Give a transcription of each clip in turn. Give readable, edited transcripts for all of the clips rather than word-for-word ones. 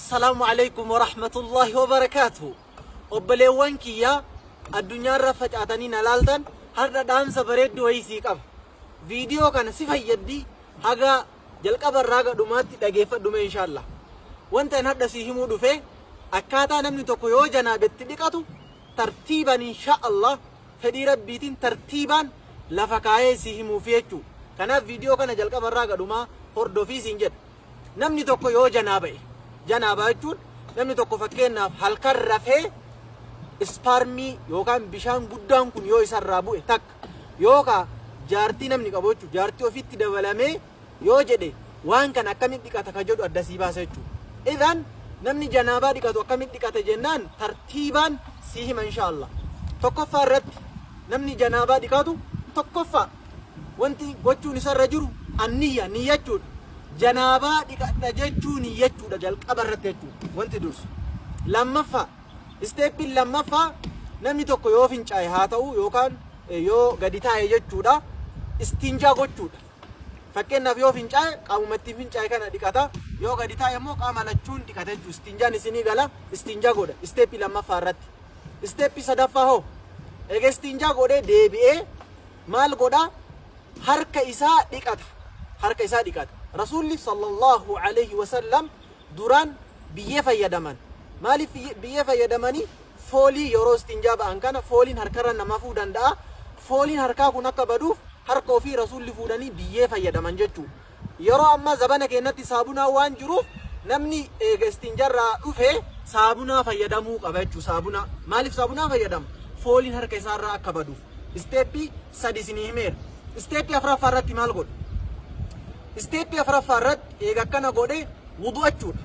السلام عليكم ورحمة الله وبركاته. وبليوان كيا الدنيا رفت أتاني نلالدن هذا دام سبريد دويسي كم فيديو كان سيف يدي هذا جلك براغ دوماتي دقيفة دوم إن شاء الله. وانت هذا سيهمو دفع أكاتا نمني تقويو جنابت تدقاتو ترتيبا إن شاء الله فدي ربيتين ترتيبا لفكاية سيهمو فيتو كان فيديو كان جلك براغ دوما هردو في سنجد نمني تقويو جنابي جنابا jechuun namni tokko fakkeenyaaf halkan rafee ispaarmii yookaan bishaan guddaan kun yoo isarraa bu'e takka yookaan jaartii namni qabu jechuudha jaartii ofitti dabalamee yoo jedhe waan kan akkamitti dhiqata ka jedhu adda sii baasa jechuudha. Idan namni janaabaa dhiqatu akkamitti dhiqata jennaan tartiibaan sii hima inshaallah. Tokkoffaa irratti namni janaabaa dhiqatu tokkoffaa wanti gochuun isarra jiru anniyya niyyachuudha. Janaabaa dhiqadha jechuun niyyachuudha jalqaba irratti jechuudha wanti dursu. Lammaffaa isteeppiin lammaffaa namni tokko yoo fincaa'e haa ta'u yookaan yoo gadi taa'e jechuudha istinjaa gochuudha. Fakkeenyaaf yoo fincaa'e qaamumatti fincaa'e kana dhiqata yoo gadi taa'e immoo qaama lachuun dhiqata jechuudha. Istinjaan isinii gala istinjaa godha isteeppii lammaffaa irratti. Isteeppii sadaffaa hoo eega istinjaa godhee deebi'ee maal godha harka isaa dhiqata harka isaa dhiqata. Rasuulli sallallahu alayhi wa sallam duraan biyyee fayyadaman. Maaliif biyyee fayyadamanii foolii yeroo istinjaa ba'an kana fooliin harkarra nama fuudhuu danda'a. Fooliin harkaa kun akka baduuf harka ofii rasuulli fuudhanii biyyee fayyadaman jechuudha. Yeroo ammaa zabana keenyatti saabunaa waan jiruuf namni eega istinjaarraa dhufee saabunaa fayyadamuu qaba jechuudha. Saabunaa maaliif saabunaa fayyadama? Fooliin harka isaarraa akka baduuf. Isteeppii sadi isinii himeera. Isteeppii afuraffaa irratti maal godha? Isteeppii afuraffaa irratti eega akkana godhee wudu'achuudha.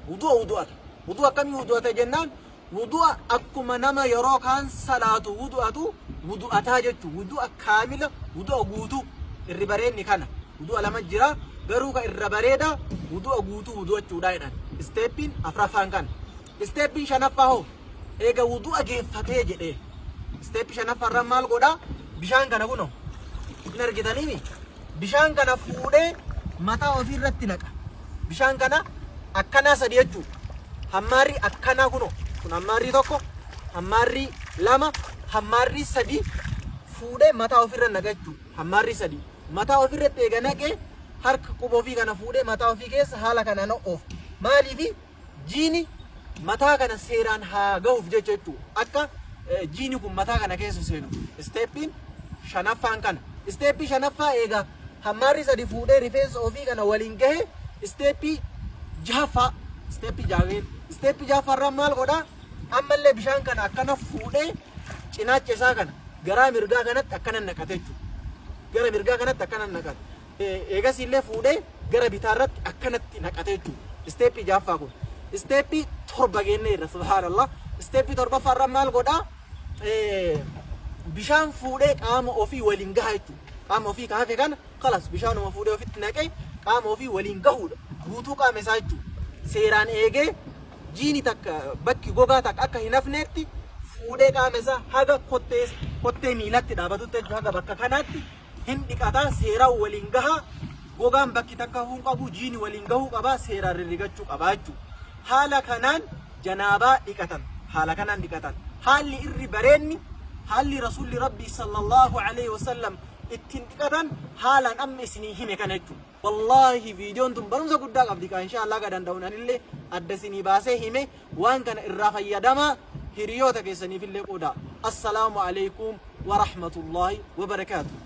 Wudu'ata. Wudu'a akkamii wudu'ata jennaan wudu'a akkuma nama yeroo kaan salaatu wudu'atu wudu'ataa jechuudha. Wudu'a kaamila wudu'a guutuu irri bareedni kana. Wudu'a lama jira garuu ka irra bareeda wudu'a guutuu wudu'achuudha jedhan. Isteeppiin afuraffaan kana. Isteeppiin shanaffaa hoo eega wudu'a geeffatee jedhee. Isteeppii shanaffaa irra maal godhaa? Bishaan kana kunoo hin argitaniimi? Bishaan kana fuudhee mataa ofii irratti naqa. Bishaan kana akkanaa sadi jechuudha. Hammaarri akkanaa kunoo kun hammaarri tokko, hammaarri lama, hammaarri sadi fuudhee mataa ofii irra naqa jechuudha. Hammaarri sadi mataa ofii irratti eega naqee harka quba ofii kana fuudhee mataa ofii keessa haala kana na'oof. Maaliifi jiini mataa kana seeraan haa gahuuf jecha jechuudha. Akka jiini kun mataa kana keessa seenu. Isteeppiin shanaffaan kana. Isteeppii shanaffaa eega hammaarri sadi fuudhee rifeensa ofii kana waliin gahe isteeppii jahaffaa isteeppii jahaffaarraa maal godhaa? Ammallee bishaan kana akkana fuudhee cinaacha isaa kana garaa mirgaa kanatti akkana naqate jechuudha. Gara mirgaa kanatti akkana naqate. Eegas illee fuudhee gara bitaarratti akkanatti naqate jechuudha. Isteeppii jahaffaa kun. Isteeppii torba genneerra subhaanallah. Isteeppii torbaffaarraa maal godhaa? Bishaan fuudhee qaama ofii waliin gaha jechuudha. Qaama ofii kaafe kana kalas bishaanuma fuudhee ofitti naqee qaama ofii waliin gahuudha. Guutuu qaama isaa jechuudha. Seeraan eegee jiini takka bakki gogaa takka akka hin hafneetti fuudhee qaama isaa haga kottee miilatti dhaabatutti jechuudha. Haga bakka kanaatti hin dhiqataa seeraan waliin gahaa. Gogaan bakki takka hafuu qabu jiini waliin gahuu qabaa seeraan rirrigachuu qabaa jechuudha. Haala kanaan janaabaa dhiqatan. Haala kanaan dhiqatan. Haalli irri bareenni haalli rasuulli rabbii sallallahu alayhi wa sallam ittiin dhiqatan haalaan amma isinii hime kana jechuudha. Wallaahi viidiyoon tun barumsa guddaa qabdi ka inshaallah ga danda'uun anillee adda isinii baasee hime waan kana irraa fayyadamaa hiriyoota keessaniif illee qooda. Assalaamu alaykum wa rahmatullaahi wa barakaatuh.